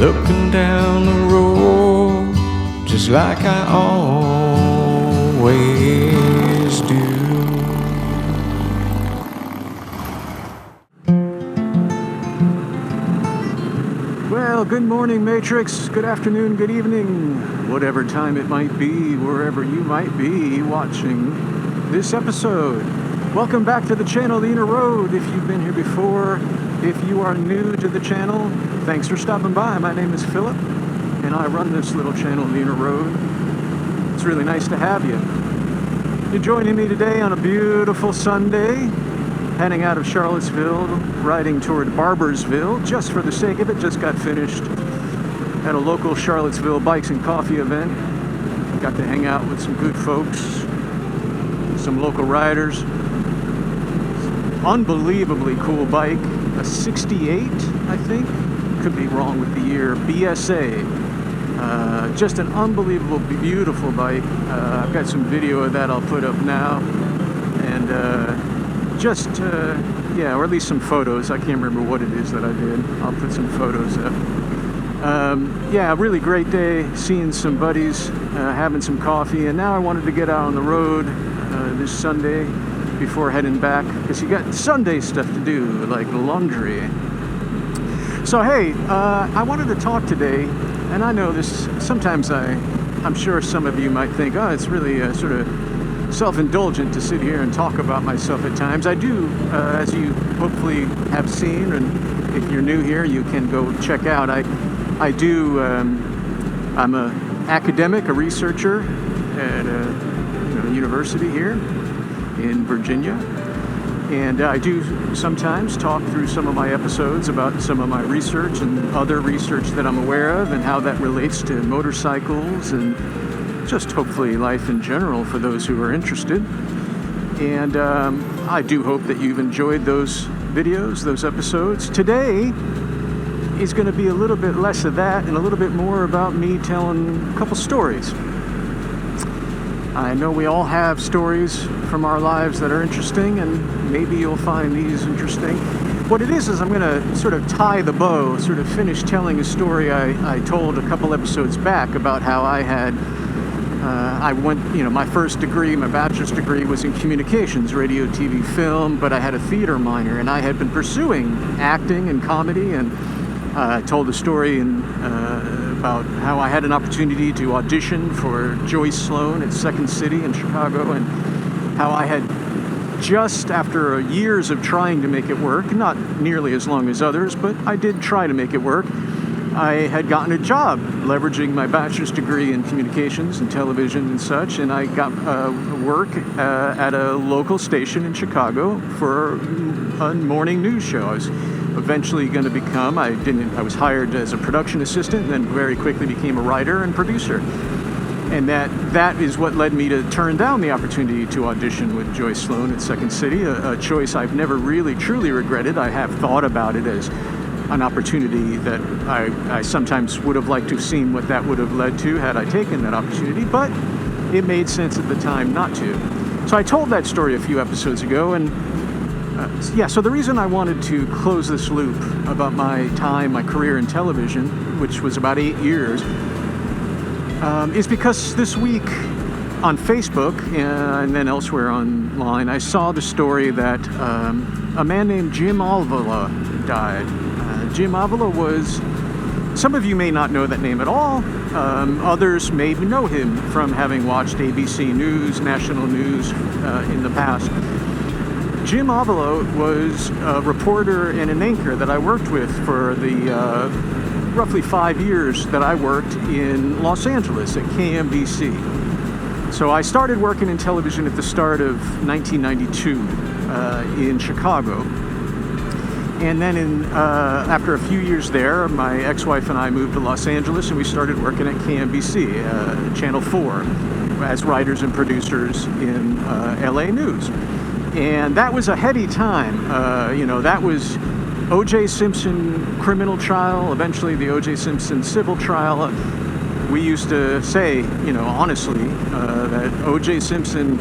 looking down the road just like I always do. Well, good morning, Matrix. Good afternoon, good evening, whatever time it might be, wherever you might be watching this episode. Welcome back to the channel, The Inner Road. If you've been here before, if you are new to the channel, thanks for stopping by. My name is Philip, and I run this little channel, The Inner Road. It's really nice to have you. You're joining me today on a beautiful Sunday, heading out of Charlottesville, riding toward Barboursville, just for the sake of it. Just got finished at a local Charlottesville bikes and coffee event. Got to hang out with some good folks, some local riders. Unbelievably cool bike, a 68, I think. Could be wrong with the year. BSA. Just an unbelievable, beautiful bike. I've got some video of that I'll put up now. And yeah, or at least some photos. I can't remember what it is that I did. I'll put some photos up. Yeah, really great day, seeing some buddies, having some coffee, and now I wanted to get out on the road this Sunday before heading back, because you got Sunday stuff to do, like laundry. So hey, I wanted to talk today, and I know this, sometimes I'm sure some of you might think, oh, it's really sort of self-indulgent to sit here and talk about myself at times. I do, as you hopefully have seen, and if you're new here, you can go check out. I'm an academic, a researcher at a university here in Virginia, and I do sometimes talk through some of my episodes about some of my research and other research that I'm aware of and how that relates to motorcycles and just hopefully life in general for those who are interested. And I do hope that you've enjoyed those videos, those episodes. Today is going to be a little bit less of that and a little bit more about me telling a couple stories. I know we all have stories from our lives that are interesting, and maybe you'll find these interesting. What it is I'm going to sort of tie the bow, sort of finish telling a story I told a couple episodes back about how I had I went, my first degree, my bachelor's degree was in communications, radio, TV, film, but I had a theater minor, and I had been pursuing acting and comedy, and I told a story about how I had an opportunity to audition for Joyce Sloan at Second City in Chicago, and how I had, just after years of trying to make it work, not nearly as long as others, but I did try to make it work, I had gotten a job leveraging my bachelor's degree in communications and television and such, and I got work at a local station in Chicago for a morning news show. I was eventually going to become, I was hired as a production assistant, and then very quickly became a writer and producer. And that is what led me to turn down the opportunity to audition with Joyce Sloan at Second City, a choice I've never really truly regretted. I have thought about it as an opportunity that I sometimes would have liked to have seen what that would have led to had I taken that opportunity, but it made sense at the time not to. So I told that story a few episodes ago, and so the reason I wanted to close this loop about my career in television, which was about 8 years, is because this week on Facebook and then elsewhere online, I saw the story that a man named Jim Avila died. Jim Avila was, some of you may not know that name at all, others may know him from having watched ABC News, national news in the past. Jim Avila was a reporter and an anchor that I worked with for the roughly 5 years that I worked in Los Angeles at KMBC. So I started working in television at the start of 1992 in Chicago. And then after a few years there, my ex-wife and I moved to Los Angeles, and we started working at KMBC, Channel 4, as writers and producers in LA News. And that was a heady time. That was O.J. Simpson criminal trial, eventually the O.J. Simpson civil trial. We used to say, honestly, that O.J. Simpson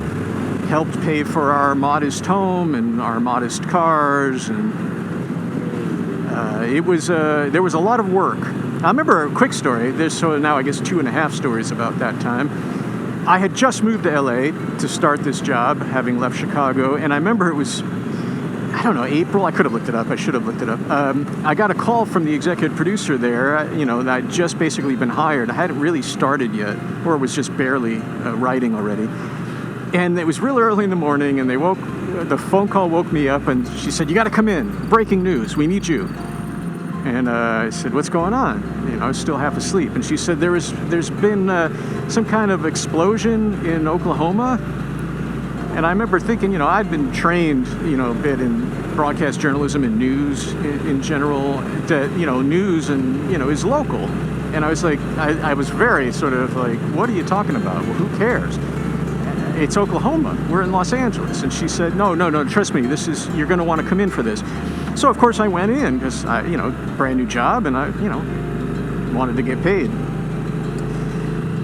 helped pay for our modest home and our modest cars, and there was a lot of work I remember a quick story. There's so now I guess 2.5 stories about that time. I had just moved to LA to start this job, having left Chicago, and I remember it was, I don't know, April. I could have looked it up. I should have looked it up. I got a call from the executive producer there, that I'd just basically been hired. I hadn't really started yet, or was just barely writing already. And it was real early in the morning, and the phone call woke me up, and she said, "You got to come in. Breaking news. We need you." And I said, "What's going on?" I was still half asleep. And she said, there's been some kind of explosion in Oklahoma. And I remember thinking, I'd been trained, a bit in broadcast journalism and news in general, that, news and, is local. And I was like, I was very sort of like, what are you talking about? Well, who cares? It's Oklahoma. We're in Los Angeles. And she said, no, trust me, you're going to want to come in for this. So, of course, I went in because, brand new job, and I, wanted to get paid.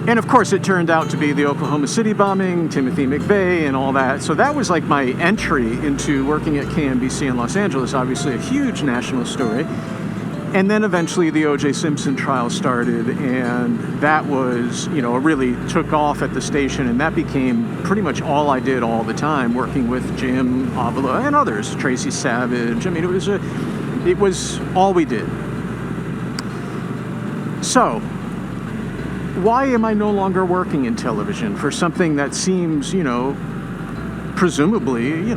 And, of course, it turned out to be the Oklahoma City bombing, Timothy McVeigh, and all that. So that was like my entry into working at KMBC in Los Angeles, obviously a huge national story. And then eventually the O.J. Simpson trial started, and that was, really took off at the station, and that became pretty much all I did all the time, working with Jim Avila and others, Tracy Savage. I mean, it was all we did. So, why am I no longer working in television for something that seems, presumably,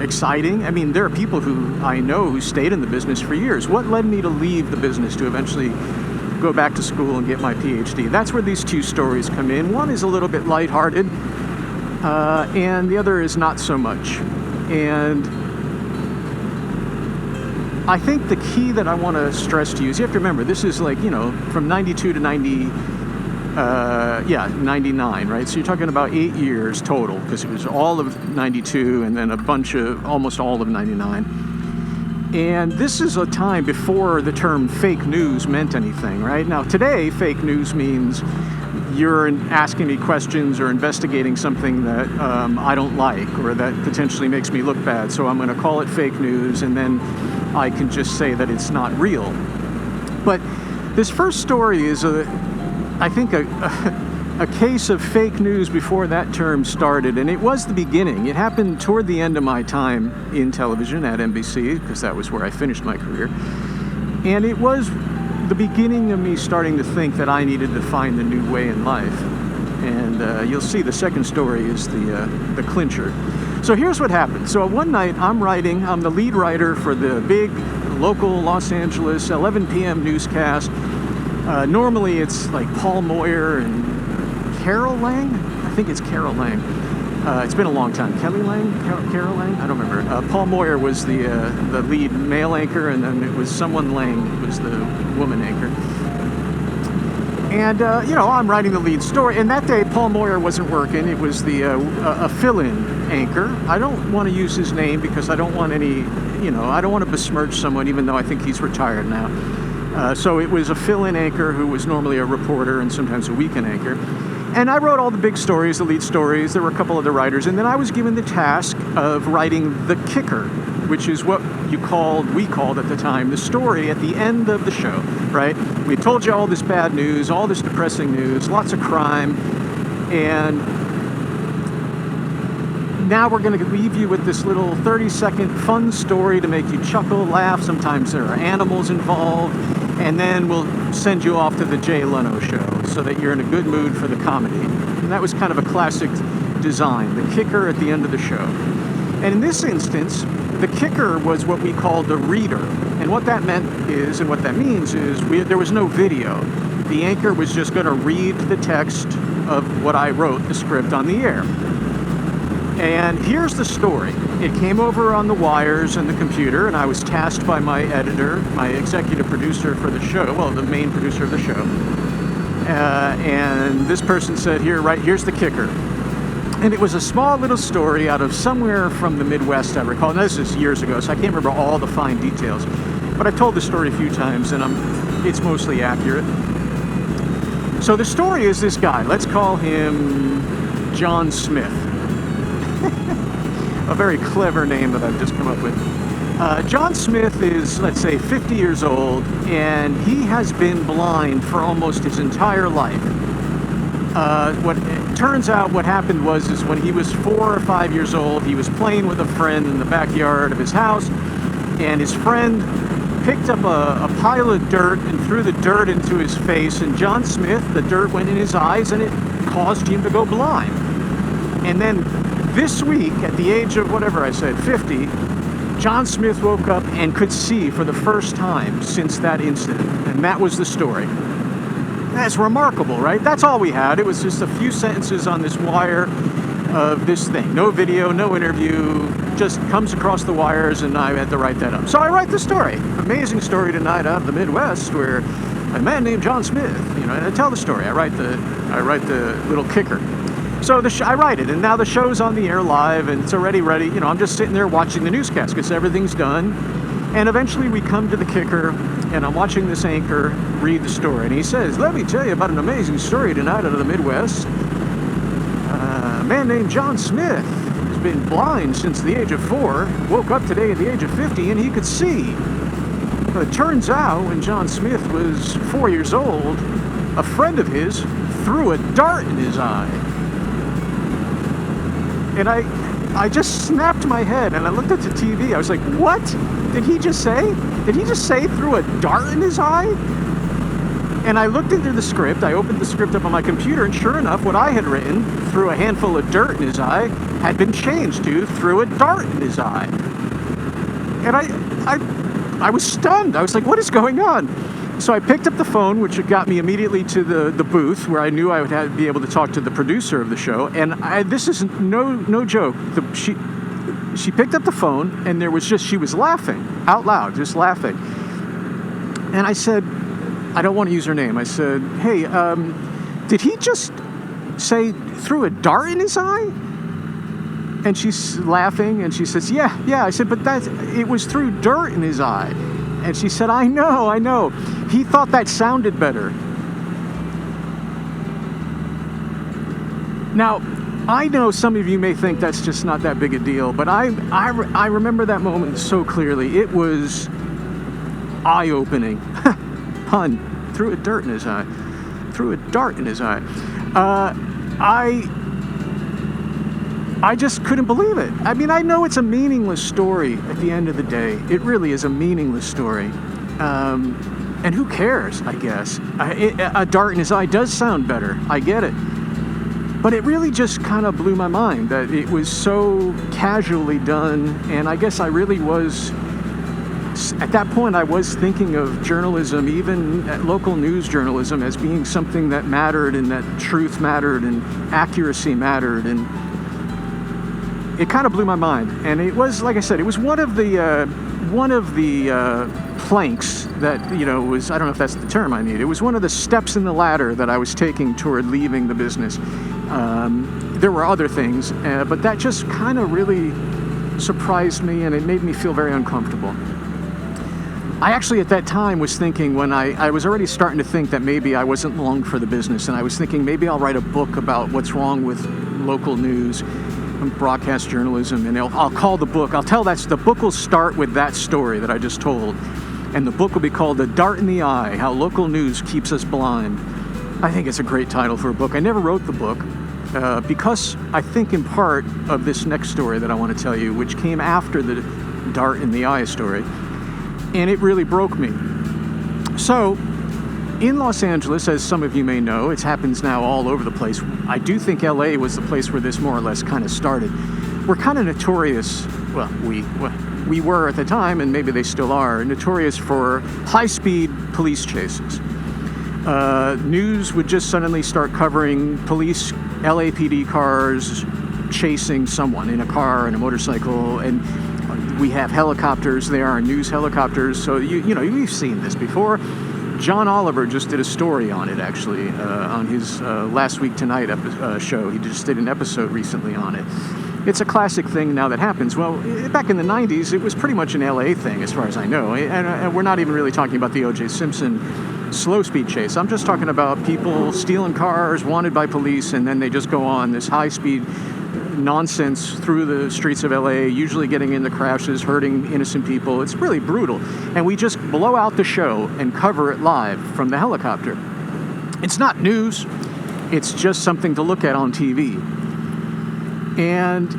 exciting? I mean, there are people who I know who stayed in the business for years. What led me to leave the business to eventually go back to school and get my PhD? That's where these two stories come in. One is a little bit lighthearted, and the other is not so much. And I think the key that I want to stress to you is you have to remember, this is like, from 92 to 99, right? So you're talking about 8 years total, because it was all of 92 and then almost all of 99. And this is a time before the term fake news meant anything, right? Now, today, fake news means you're asking me questions or investigating something that I don't like or that potentially makes me look bad. So I'm going to call it fake news, and then I can just say that it's not real. But this first story is I think a case of fake news before that term started, and it was the beginning. It happened toward the end of my time in television at NBC, because that was where I finished my career. And it was the beginning of me starting to think that I needed to find a new way in life. And you'll see the second story is the clincher. So here's what happened. So one night I'm the lead writer for the big local Los Angeles 11 p.m. newscast. Normally it's like Paul Moyer and Carol Lang. I think it's Carol Lang. It's been a long time. Kelly Lang? Carol Lang? I don't remember. Paul Moyer was the lead male anchor, and then it was someone Lang who was the woman anchor. And, I'm writing the lead story. And that day, Paul Moyer wasn't working. It was a fill-in anchor. I don't want to use his name because I don't want I don't want to besmirch someone, even though I think he's retired now. So it was a fill-in anchor who was normally a reporter and sometimes a weekend anchor. And I wrote all the big stories, the lead stories. There were a couple other writers. And then I was given the task of writing the kicker, which is what we called at the time, the story at the end of the show, right? We told you all this bad news, all this depressing news, lots of crime. And now we're going to leave you with this little 30-second fun story to make you chuckle, laugh. Sometimes there are animals involved. And then we'll send you off to the Jay Leno show so that you're in a good mood for the comedy. And that was kind of a classic design, the kicker at the end of the show. And in this instance, the kicker was what we called the reader. And what that means is there was no video. The anchor was just going to read the text of what I wrote, the script, on the air. And here's the story. It came over on the wires and the computer, and I was tasked by my editor, my executive producer for the show, well, the main producer of the show. And this person said, here's the kicker. And it was a small little story out of somewhere from the Midwest, I recall. Now, this is years ago, so I can't remember all the fine details. But I've told the story a few times, and it's mostly accurate. So the story is this guy. Let's call him John Smith. A very clever name that I've just come up with. John Smith is, let's say, 50 years old, and he has been blind for almost his entire life. What it turns out what happened is when he was 4 or 5 years old, he was playing with a friend in the backyard of his house, and his friend picked up a pile of dirt and threw the dirt into his face, and John Smith, the dirt went in his eyes, and it caused him to go blind. And then this week, at the age of, whatever I said, 50, John Smith woke up and could see for the first time since that incident, and that was the story. That's remarkable, right? That's all we had. It was just a few sentences on this wire of this thing. No video, no interview, just comes across the wires, and I had to write that up. So I write the story. Amazing story tonight out of the Midwest, where a man named John Smith, and I tell the story. I write the little kicker. So I write it, and now the show's on the air live, and it's already ready. I'm just sitting there watching the newscast because everything's done. And eventually we come to the kicker, and I'm watching this anchor read the story. And he says, "Let me tell you about an amazing story tonight out of the Midwest. A man named John Smith has been blind since the age of 4, woke up today at the age of 50, and he could see. But it turns out when John Smith was 4 years old, a friend of his threw a dart in his eye." And I just snapped my head, and I looked at the TV. I was like, what did he just say? Did he just say threw a dart in his eye? And I looked into the script. I opened the script up on my computer, and sure enough, what I had written, threw a handful of dirt in his eye, had been changed to threw a dart in his eye. And I was stunned. I was like, what is going on? So I picked up the phone, which got me immediately to the booth where I knew I would be able to talk to the producer of the show. And this is no joke. She picked up the phone, and she was laughing out loud, just laughing. And I said, I don't want to use her name. I said, "Hey, did he just say threw a dart in his eye?" And she's laughing, and she says, yeah. I said, but it was threw dirt in his eye. And she said, I know. He thought that sounded better. Now, I know some of you may think that's just not that big a deal, but I remember that moment so clearly. It was eye-opening. Pun. Threw a dart in his eye. Threw a dart in his eye. I just couldn't believe it. I mean, I know it's a meaningless story at the end of the day. It really is a meaningless story. And who cares, I guess? A dart in his eye does sound better. I get it. But it really just kind of blew my mind that it was so casually done. And I guess I really was, at that point, I was thinking of journalism, even local news journalism, as being something that mattered, and that truth mattered, and accuracy mattered. And it kind of blew my mind. And it was, like I said, it was one of the planks that, was, I don't know if that's the term I need. It was one of the steps in the ladder that I was taking toward leaving the business. There were other things, but that just kind of really surprised me, and it made me feel very uncomfortable. I actually, at that time, was thinking, when I was already starting to think that maybe I wasn't long for the business, and I was thinking maybe I'll write a book about what's wrong with local news, broadcast journalism, and I'll call the book, the book will start with that story that I just told, and the book will be called "The Dart in the Eye, How Local News Keeps Us Blind." I think it's a great title for a book. I never wrote the book because I think in part of this next story that I want to tell you, which came after the Dart in the Eye story, and it really broke me. So, in Los Angeles, as some of you may know, it happens now all over the place. I do think LA was the place where this more or less kind of started. We're kind of notorious, we were at the time, and maybe they still are, notorious for high-speed police chases. News would just suddenly start covering police, LAPD cars chasing someone in a car and a motorcycle, and we have helicopters. There are news helicopters, so you've seen this before. John Oliver just did a story on it, actually, on his Last Week Tonight show. He just did an episode recently on it. It's a classic thing now that happens. Well, back in the 90s, it was pretty much an LA thing, as far as I know. And we're not even really talking about the O.J. Simpson slow-speed chase. I'm just talking about people stealing cars, wanted by police, and then they just go on this high-speed nonsense through the streets of LA, usually getting into crashes, hurting innocent people. It's really brutal. And we just blow out the show and cover it live from the helicopter. It's not news. It's just something to look at on TV. And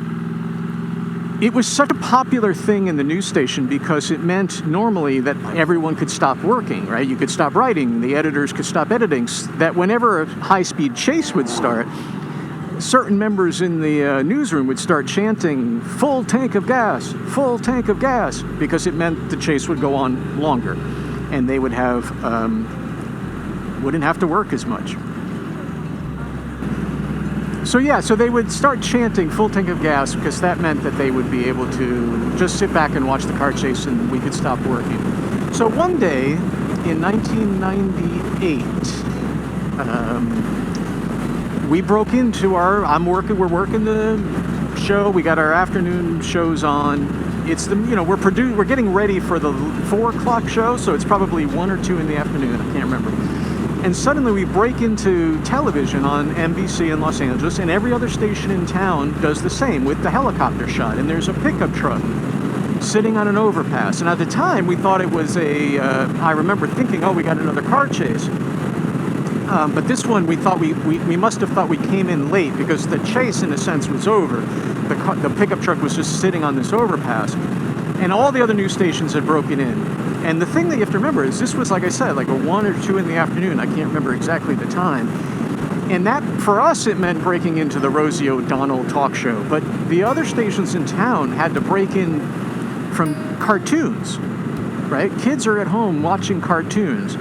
it was such a popular thing in the news station because it meant normally that everyone could stop working, right? You could stop writing, the editors could stop editing, that whenever a high-speed chase would start, certain members in the newsroom would start chanting, "Full tank of gas, full tank of gas," because it meant the chase would go on longer and they would have, wouldn't have to work as much. So they would start chanting "full tank of gas" because that meant that they would be able to just sit back and watch the car chase and we could stop working. So one day in 1998, we broke into we're working the show. We got our afternoon shows on. It's we're getting ready for the 4 o'clock show, so it's probably 1 or 2 in the afternoon. I can't remember. And suddenly we break into television on NBC in Los Angeles, and every other station in town does the same with the helicopter shot. And there's a pickup truck sitting on an overpass. And at the time, we thought it was I remember thinking, oh, we got another car chase. But this one, we thought we must have thought we came in late because the chase, in a sense, was over. The pickup truck was just sitting on this overpass. And all the other news stations had broken in. And the thing that you have to remember is this was, like I said, like a 1 or 2 in the afternoon. I can't remember exactly the time. And that, for us, it meant breaking into the Rosie O'Donnell talk show. But the other stations in town had to break in from cartoons, right? Kids are at home watching cartoons.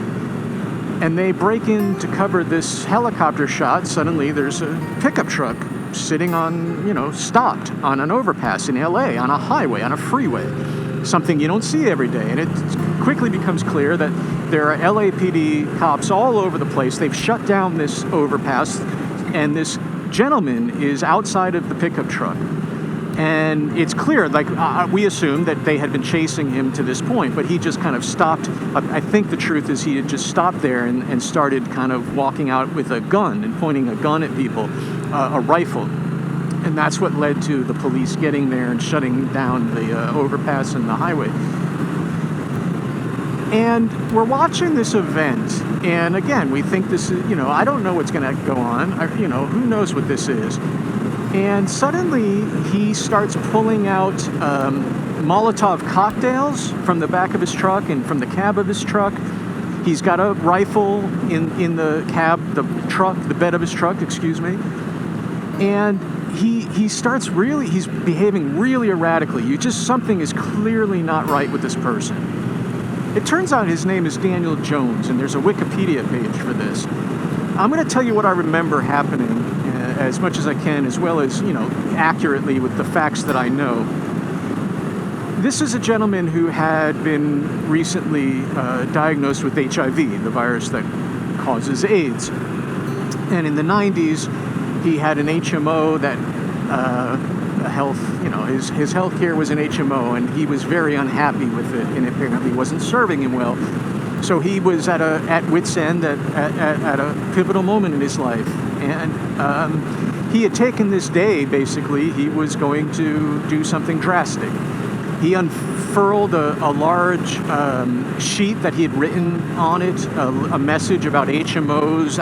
And they break in to cover this helicopter shot. Suddenly there's a pickup truck sitting on, stopped on an overpass in LA, on a highway, on a freeway. Something you don't see every day. And it quickly becomes clear that there are LAPD cops all over the place. They've shut down this overpass, and this gentleman is outside of the pickup truck. And it's clear, we assumed that they had been chasing him to this point, but he just kind of stopped. I think the truth is he had just stopped there and started kind of walking out with a gun and pointing a gun at people, a rifle. And that's what led to the police getting there and shutting down the overpass and the highway. And we're watching this event, and again, we think this is, I don't know what's going to go on. Who knows what this is? And suddenly, he starts pulling out Molotov cocktails from the back of his truck and from the cab of his truck. He's got a rifle in the cab, the bed of his truck, excuse me. And he's behaving really erratically. Something is clearly not right with this person. It turns out his name is Daniel Jones, and there's a Wikipedia page for this. I'm going to tell you what I remember happening as much as I can, as well as, accurately with the facts that I know. This is a gentleman who had been recently diagnosed with HIV, the virus that causes AIDS. And in the 90s, he had an HMO that his health care was an HMO, and he was very unhappy with it, and apparently wasn't serving him well. So he was at wit's end at a pivotal moment in his life, and he had taken this day. Basically, he was going to do something drastic. He unfurled a large sheet that he had written on it, a message about HMOs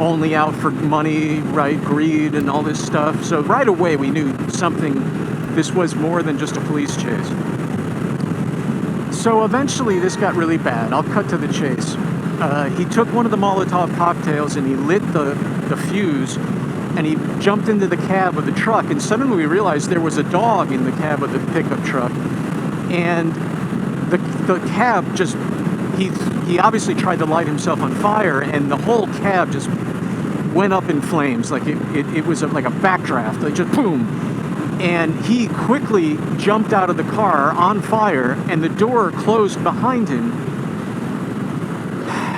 only out for money, right, greed, and all this stuff. So right away we knew this was more than just a police chase. So eventually this got really bad. I'll cut to the chase. He took one of the Molotov cocktails and he lit the fuse, and he jumped into the cab of the truck, and suddenly we realized there was a dog in the cab of the pickup truck. And the cab just, he obviously tried to light himself on fire, and the whole cab just went up in flames, like it was like a backdraft, like just boom. And he quickly jumped out of the car on fire, and the door closed behind him.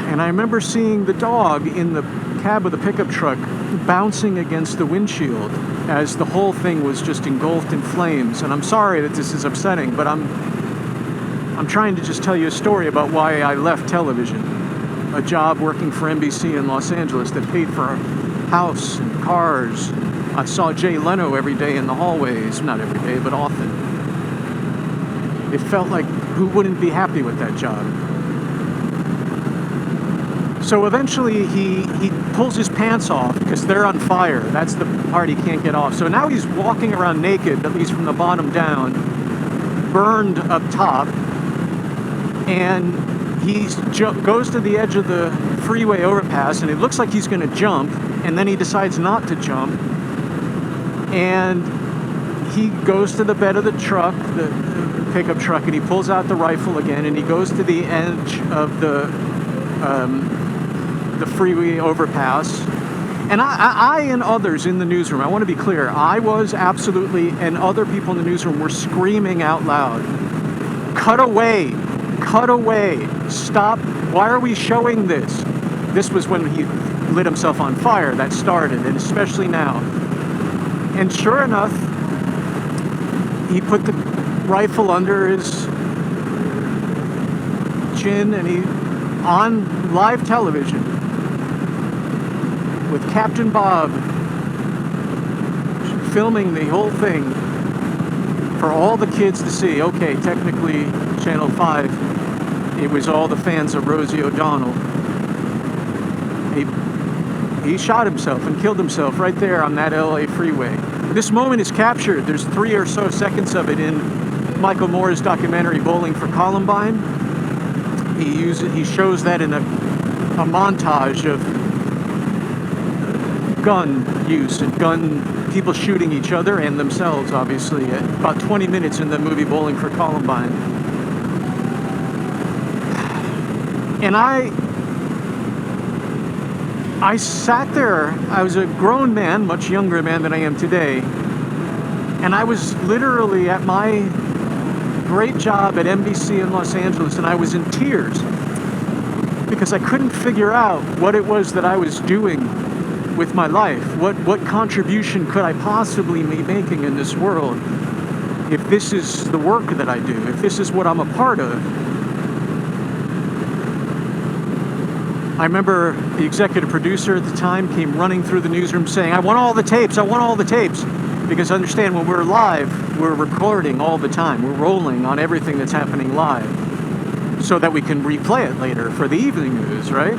And I remember seeing the dog in the cab of the pickup truck bouncing against the windshield as the whole thing was just engulfed in flames. And I'm sorry that this is upsetting, but I'm trying to just tell you a story about why I left television. A job working for NBC in Los Angeles that paid for a house and cars, I saw Jay Leno every day in the hallways. Not every day, but often. It felt like, who wouldn't be happy with that job? So eventually he pulls his pants off because they're on fire. That's the part he can't get off. So now he's walking around naked, at least from the bottom down, burned up top, and he goes to the edge of the freeway overpass, and it looks like he's going to jump, and then he decides not to jump, and he goes to the bed of the truck, the pickup truck, and he pulls out the rifle again, and he goes to the edge of the freeway overpass. And I and others in the newsroom, I want to be clear, I was absolutely, and other people in the newsroom were screaming out loud, cut away, stop, why are we showing this? This was when he lit himself on fire, that started, and especially now. And sure enough, he put the rifle under his chin, and he, on live television, with Captain Bob filming the whole thing for all the kids to see. Okay, technically, Channel 5, it was all the fans of Rosie O'Donnell. He shot himself and killed himself right there on that LA freeway. This moment is captured. There's 3 or so seconds of it in Michael Moore's documentary, Bowling for Columbine. He shows that in a montage of gun use and people shooting each other and themselves, obviously, about 20 minutes in the movie Bowling for Columbine. And I sat there. I was a grown man, much younger man than I am today, and I was literally at my great job at NBC in Los Angeles, and I was in tears because I couldn't figure out what it was that I was doing with my life. What contribution could I possibly be making in this world if this is the work that I do, if this is what I'm a part of? I remember the executive producer at the time came running through the newsroom saying, I want all the tapes, because understand, when we're live, we're recording all the time, we're rolling on everything that's happening live so that we can replay it later for the evening news, right?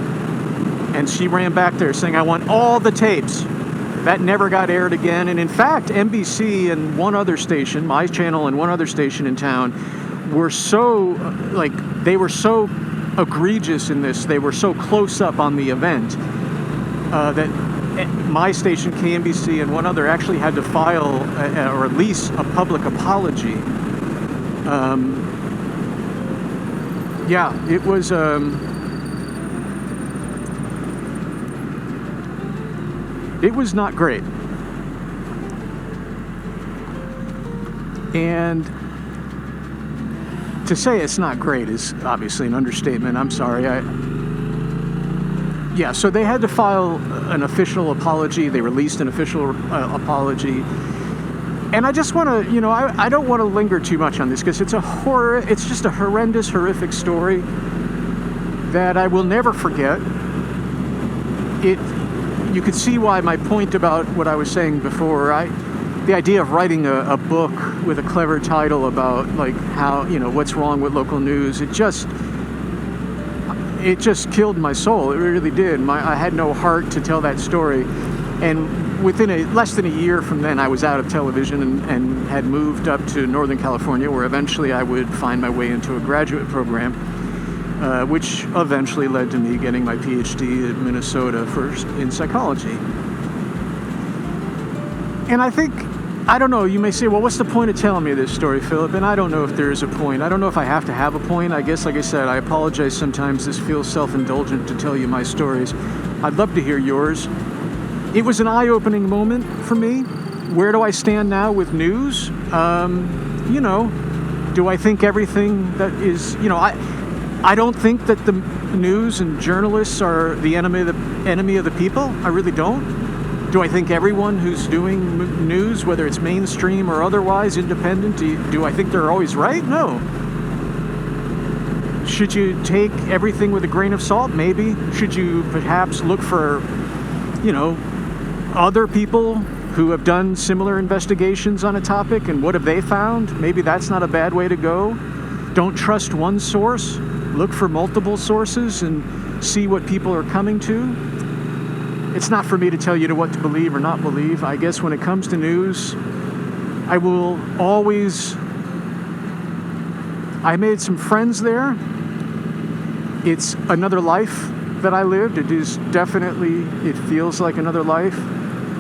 And she ran back there saying, I want all the tapes. That never got aired again. And in fact, NBC and one other station, my channel and one other station in town, were so, they were so egregious in this, they were so close up on the event, that my station, KNBC, and one other actually had to file or release a public apology. Yeah, it was... It was not great. And to say it's not great is obviously an understatement. I'm sorry. Yeah, so they had to file an official apology. They released an official apology. And I just want to, I don't want to linger too much on this because it's just a horrendous, horrific story that I will never forget. You could see why my point about what I was saying before, the idea of writing a book with a clever title about how, what's wrong with local news, it just killed my soul. It really did. I had no heart to tell that story. And within less than a year from then, I was out of television and had moved up to Northern California, where eventually I would find my way into a graduate program, which eventually led to me getting my PhD at Minnesota in psychology. And I don't know, you may say, well, what's the point of telling me this story, Philip? And I don't know if there is a point. I don't know if I have to have a point. I guess, like I said, I apologize sometimes this feels self-indulgent to tell you my stories. I'd love to hear yours. It was an eye-opening moment for me. Where do I stand now with news? Do I think everything that is, I don't think that the news and journalists are the enemy of the people. I really don't. Do I think everyone who's doing news, whether it's mainstream or otherwise, independent, do I think they're always right? No. Should you take everything with a grain of salt? Maybe. Should you perhaps look for, other people who have done similar investigations on a topic, and what have they found? Maybe that's not a bad way to go. Don't trust one source. Look for multiple sources and see what people are coming to. It's not for me to tell you what to believe or not believe. I guess when it comes to news, I will always... I made some friends there. It's another life that I lived. It is definitely, it feels like another life.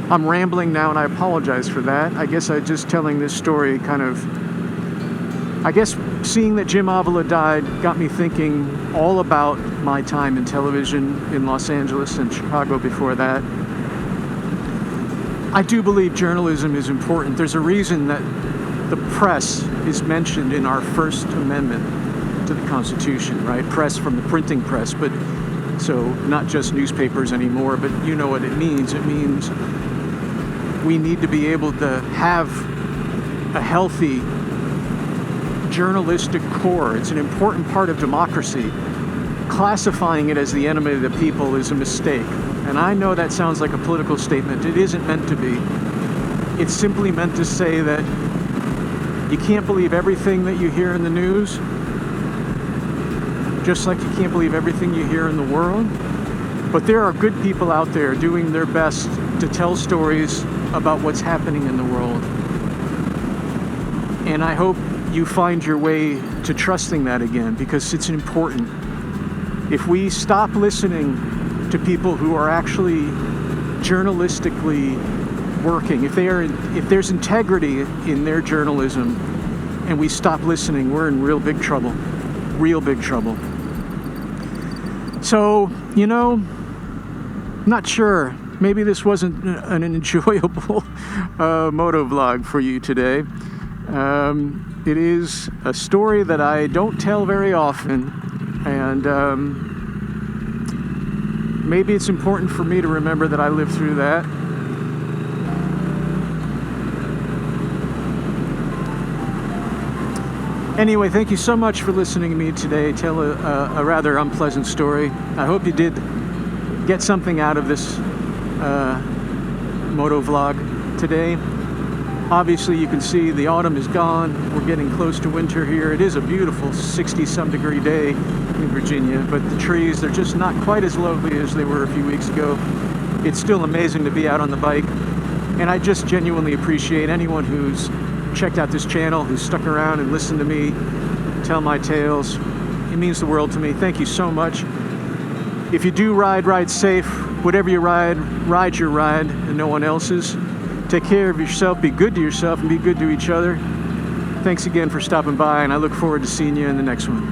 I'm rambling now and I apologize for that. I guess I'm just telling this story kind of, I guess seeing that Jim Avila died got me thinking all about my time in television in Los Angeles and Chicago before that. I do believe journalism is important. There's a reason that the press is mentioned in our First Amendment to the Constitution, right? Press from the printing press, but so not just newspapers anymore, but you know what it means. It means we need to be able to have a healthy journalistic core. It's an important part of democracy. Classifying it as the enemy of the people is a mistake. And I know that sounds like a political statement. It isn't meant to be. It's simply meant to say that you can't believe everything that you hear in the news, just like you can't believe everything you hear in the world. But there are good people out there doing their best to tell stories about what's happening in the world. And I hope you find your way to trusting that again, because it's important. If we stop listening to people who are actually journalistically working, if there's integrity in their journalism, and we stop listening, we're in real big trouble. Real big trouble. So, you know, not sure. Maybe this wasn't an enjoyable moto vlog for you today. It is a story that I don't tell very often, and maybe it's important for me to remember that I lived through that. Anyway, thank you so much for listening to me today tell a rather unpleasant story. I hope you did get something out of this moto vlog today. Obviously, you can see the autumn is gone. We're getting close to winter here. It is a beautiful 60-some degree day in Virginia, but the trees, they're just not quite as lovely as they were a few weeks ago. It's still amazing to be out on the bike, and I just genuinely appreciate anyone who's checked out this channel, who's stuck around and listened to me tell my tales. It means the world to me. Thank you so much. If you do ride safe. Whatever you ride your ride and no one else's. Take care of yourself, be good to yourself, and be good to each other. Thanks again for stopping by, and I look forward to seeing you in the next one.